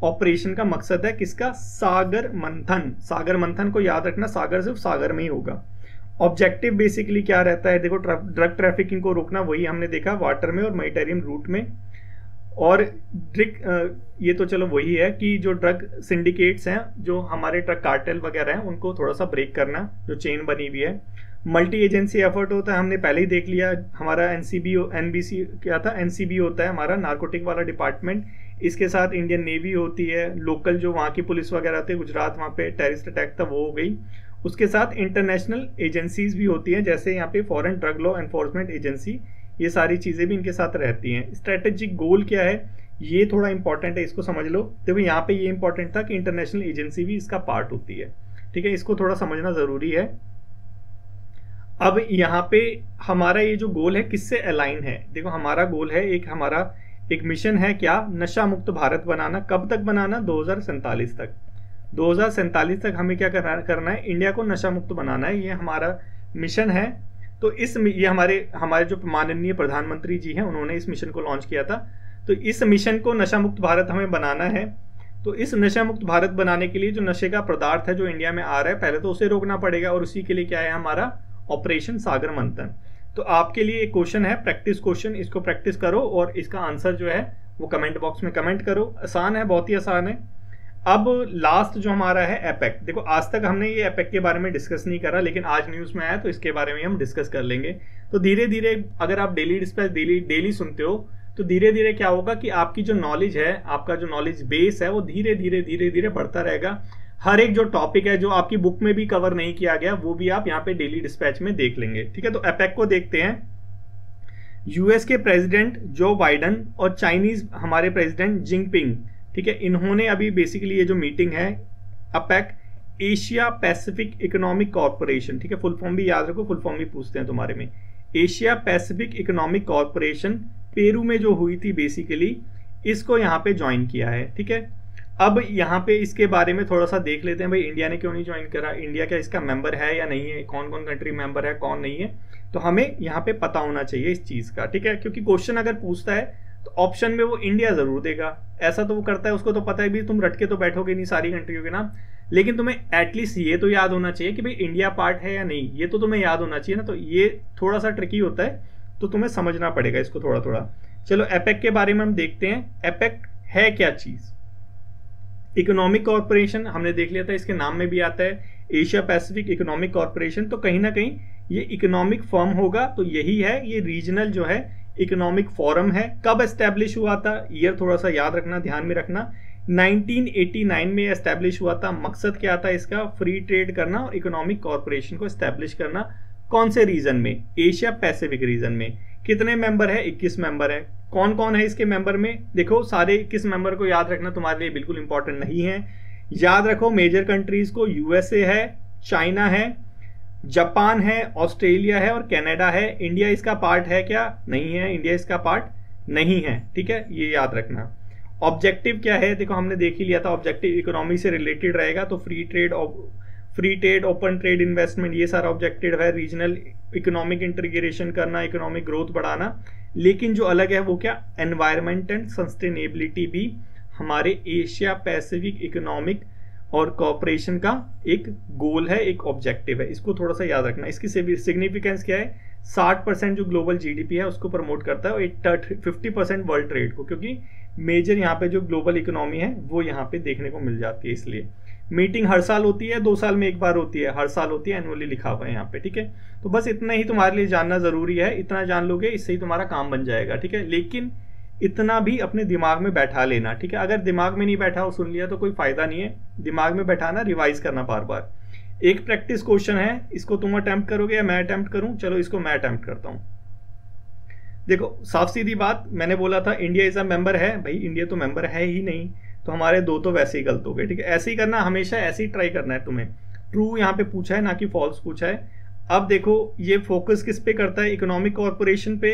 ऑपरेशन का मकसद है। किसका, सागर मंथन। सागर मंथन को याद रखना, सागर सिर्फ सागर में ही होगा। ऑब्जेक्टिव बेसिकली क्या रहता है, देखो ड्रग ट्रैफिकिंग को रोकना, वही हमने देखा वाटर में और मेडिटेरियन रूट में। और ये तो चलो वही है कि जो ड्रग सिंडिकेट्स हैं, जो हमारे ड्रग कार्टेल वगैरह हैं, उनको थोड़ा सा ब्रेक करना, जो चेन बनी हुई है। मल्टी एजेंसी एफर्ट होता है, हमने पहले ही देख लिया। हमारा एनबीसी क्या था, एनसीबी होता है हमारा नारकोटिक वाला डिपार्टमेंट। इसके साथ इंडियन नेवी होती है, लोकल जो वहाँ की पुलिस वगैरह थे, गुजरात वहाँ पे टेररिस्ट अटैक था वो हो गई। उसके साथ इंटरनेशनल एजेंसीज भी होती हैं, जैसे यहाँ पे foreign drug law enforcement agency, ये सारी चीजें भी इनके साथ रहती हैं। स्ट्रेटेजिक गोल क्या है, ये थोड़ा इंपॉर्टेंट है, इसको समझ लो। देखो यहाँ पे ये इंपॉर्टेंट था कि इंटरनेशनल एजेंसी भी इसका पार्ट होती है, ठीक है, इसको थोड़ा समझना जरूरी है। अब यहाँ पे हमारा ये जो गोल है किससे अलाइन है, देखो हमारा गोल है, हमारा एक मिशन है क्या, नशा मुक्त भारत बनाना। कब तक बनाना, 2047 तक। 2047 तक हमें क्या करना है, इंडिया को नशा मुक्त बनाना है, ये हमारा मिशन है। तो ये हमारे जो माननीय प्रधानमंत्री जी हैं, उन्होंने इस मिशन को लॉन्च किया था। तो इस मिशन को नशा मुक्त भारत हमें बनाना है। तो इस नशा मुक्त भारत बनाने के लिए जो नशे का पदार्थ है जो इंडिया में आ रहा है, पहले तो उसे रोकना पड़ेगा, और उसी के लिए क्या है हमारा ऑपरेशन सागर मंथन। तो आपके लिए एक क्वेश्चन है, प्रैक्टिस क्वेश्चन, इसको प्रैक्टिस करो और इसका आंसर जो है वो कमेंट बॉक्स में कमेंट करो। आसान है, बहुत ही आसान है। अब लास्ट जो हमारा है एपेक। देखो आज तक हमने ये एपेक के बारे में डिस्कस नहीं करा, लेकिन आज न्यूज में आया तो इसके बारे में हम डिस्कस कर लेंगे। तो धीरे धीरे अगर आप डेली डिस्पैच डेली सुनते हो तो धीरे धीरे क्या होगा कि आपकी जो नॉलेज है, आपका जो नॉलेज बेस है, वो धीरे धीरे बढ़ता रहेगा। हर एक जो टॉपिक है जो आपकी बुक में भी कवर नहीं किया गया, वो भी आप यहाँ पे डेली डिस्पैच में देख लेंगे, ठीक है। तो एपेक को देखते हैं। यूएस के प्रेसिडेंट जो बाइडन और चाइनीज हमारे प्रेसिडेंट जिनपिंग, ठीक है, इन्होंने अभी बेसिकली ये जो मीटिंग है APEC, Asia Pacific economic corporation, ठीक है, फुल फॉर्म भी याद रखो, फुल फॉर्म भी पूछते हैं तुम्हारे में। Asia Pacific economic corporation Peru में जो हुई थी बेसिकली, इसको यहाँ पे ज्वाइन किया है, ठीक है। अब यहाँ पे इसके बारे में थोड़ा सा देख लेते हैं, भाई इंडिया ने क्यों नहीं ज्वाइन करा, इंडिया क्या इसका मेंबर है या नहीं है, कौन कौन कंट्री मेंबर है कौन नहीं है, तो हमें यहाँ पे पता होना चाहिए इस चीज का, ठीक है। क्योंकि क्वेश्चन अगर पूछता है तो ऑप्शन में वो इंडिया जरूर देगा, ऐसा तो वो करता है, उसको तो पता है भी, तुम रट के तो बैठोगे नहीं सारी कंट्रियों के नाम, लेकिन तुम्हें एटलीस्ट ये तो याद होना चाहिए कि भाई इंडिया पार्ट है या नहीं, ये तो तुम्हें याद होना चाहिए ना। तो ये थोड़ा सा ट्रिकी होता है, तो तुम्हें समझना पड़ेगा इसको थोड़ा थोड़ा। चलो एपेक के बारे में हम देखते हैं, एपेक है क्या चीज। इकोनॉमिक कॉर्पोरेशन हमने देख लिया था, इसके नाम में भी आता है एशिया पैसिफिक इकोनॉमिक कॉर्पोरेशन। तो कहीं ना कहीं ये इकोनॉमिक फर्म होगा तो यही है, ये रीजनल जो है इकोनॉमिक फोरम है। कब एस्टेब्लिश हुआ था, ईयर थोड़ा सा याद रखना, ध्यान में रखना, 1989 में एस्टेब्लिश हुआ था। मकसद क्या था इसका, फ्री ट्रेड करना और इकोनॉमिक कॉर्पोरेशन को एस्टेब्लिश करना। कौन से रीजन में, एशिया पैसिफिक रीजन में। कितने मेंबर है, 21 मेंबर है। कौन कौन है इसके मेंबर में, देखो सारे 21 मेंबर को याद रखना तुम्हारे लिए बिल्कुल इंपॉर्टेंट नहीं है। याद रखो मेजर कंट्रीज को, यूएसए है, चाइना है, जापान है, ऑस्ट्रेलिया है और कनाडा है। इंडिया इसका पार्ट है क्या, नहीं है, इंडिया इसका पार्ट नहीं है, ठीक है, ये याद रखना। ऑब्जेक्टिव क्या है, देखो हमने देख ही लिया था, ऑब्जेक्टिव इकोनॉमी से रिलेटेड रहेगा, तो free trade, open trade, investment, ये सारा ऑब्जेक्टिव है। रीजनल इकोनॉमिक इंटीग्रेशन करना, इकोनॉमिक ग्रोथ बढ़ाना। लेकिन जो अलग है वो क्या, एनवायरमेंट एंड सस्टेनेबिलिटी भी हमारे एशिया पैसिफिक इकोनॉमिक और कॉर्पोरेशन का एक गोल है, एक ऑब्जेक्टिव है। इसको थोड़ा सा याद रखना। इसकी सिग्निफिकेंस क्या है, 60% जो ग्लोबल जीडीपी है उसको प्रमोट करता है और 50% वर्ल्ड ट्रेड को, क्योंकि मेजर यहाँ पे जो ग्लोबल इकोनॉमी है वो यहाँ पे देखने को मिल जाती है। इसलिए मीटिंग हर साल होती है, 2 साल में एक बार होती है, हर साल होती है, एनुअली लिखा हुआ है यहाँ पे, ठीक है। तो बस इतना ही तुम्हारे लिए जानना जरूरी है, इतना जान लोगे इससे ही तुम्हारा काम बन जाएगा, ठीक है। लेकिन इतना भी अपने दिमाग में बैठा लेना, ठीक है। अगर दिमाग में नहीं बैठा हो, सुन लिया तो कोई फायदा नहीं है, दिमाग में बैठाना, रिवाइज करना बार बार। एक प्रैक्टिस क्वेश्चन है, इसको तुम अटेम्प्ट करोगे या मैं अटेम्प्ट करूं, चलो इसको मैं अटेम्प्ट करता हूं। देखो साफ सीधी बात, मैंने बोला था इंडिया इज अ मेंबर है, भाई इंडिया तो मेंबर है ही नहीं, तो हमारे दो तो वैसे ही गलत हो गए, ठीक है। ऐसे ही करना, हमेशा ऐसे ही ट्राई करना है तुम्हें। ट्रू यहाँ पे पूछा है ना कि फॉल्स पूछा है। अब देखो ये फोकस किस पे करता है, इकोनॉमिक कॉर्पोरेशन पे,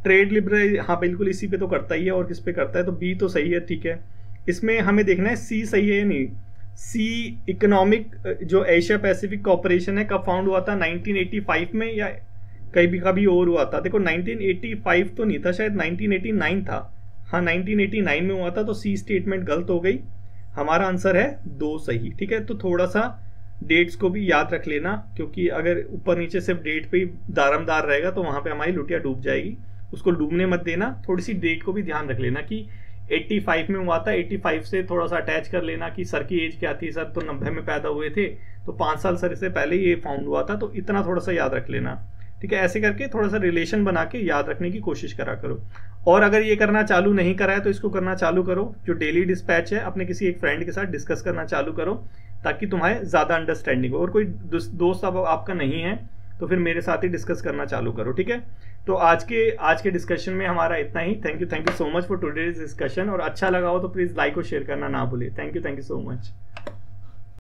ट्रेड लिबरल, हाँ बिल्कुल इसी पे तो करता ही है, और किस पे करता है, तो बी तो सही है, ठीक है। इसमें हमें देखना है सी सही है या नहीं। सी इकोनॉमिक जो एशिया पैसिफिक कॉर्पोरेशन है कब फाउंड हुआ था, 1985 में या कभी और हुआ था। देखो 1985 तो नहीं था, शायद 1989 था, हाँ 1989 में हुआ था, तो सी स्टेटमेंट गलत हो गई। हमारा आंसर है 2 सही, ठीक है। तो थोड़ा सा डेट्स को भी याद रख लेना, क्योंकि अगर ऊपर नीचे सिर्फ डेट पे ही दारमदार रहेगा तो वहां पे हमारी लुटिया डूब जाएगी, उसको डूबने मत देना। थोड़ी सी डेट को भी ध्यान रख लेना कि 85 में हुआ था, 85 से थोड़ा सा अटैच कर लेना कि सर की एज क्या थी, सर तो 90 में पैदा हुए थे, तो 5 साल सर से पहले ये फाउंड हुआ था, तो इतना थोड़ा सा याद रख लेना, ठीक है। ऐसे करके थोड़ा सा रिलेशन बना के याद रखने की कोशिश करा करो। और अगर ये करना चालू नहीं करा है तो इसको करना चालू करो, जो डेली डिस्पैच है अपने किसी एक फ्रेंड के साथ डिस्कस करना चालू करो, ताकि तुम्हारे ज्यादा अंडरस्टैंडिंग हो। और कोई दोस्त अब आपका नहीं है तो फिर मेरे साथ ही डिस्कस करना चालू करो, ठीक है। तो आज के डिस्कशन में हमारा इतना ही। Thank you so much for today's discussion, और अच्छा लगा हो तो प्लीज लाइक और शेयर करना ना भूलिए। Thank you so much.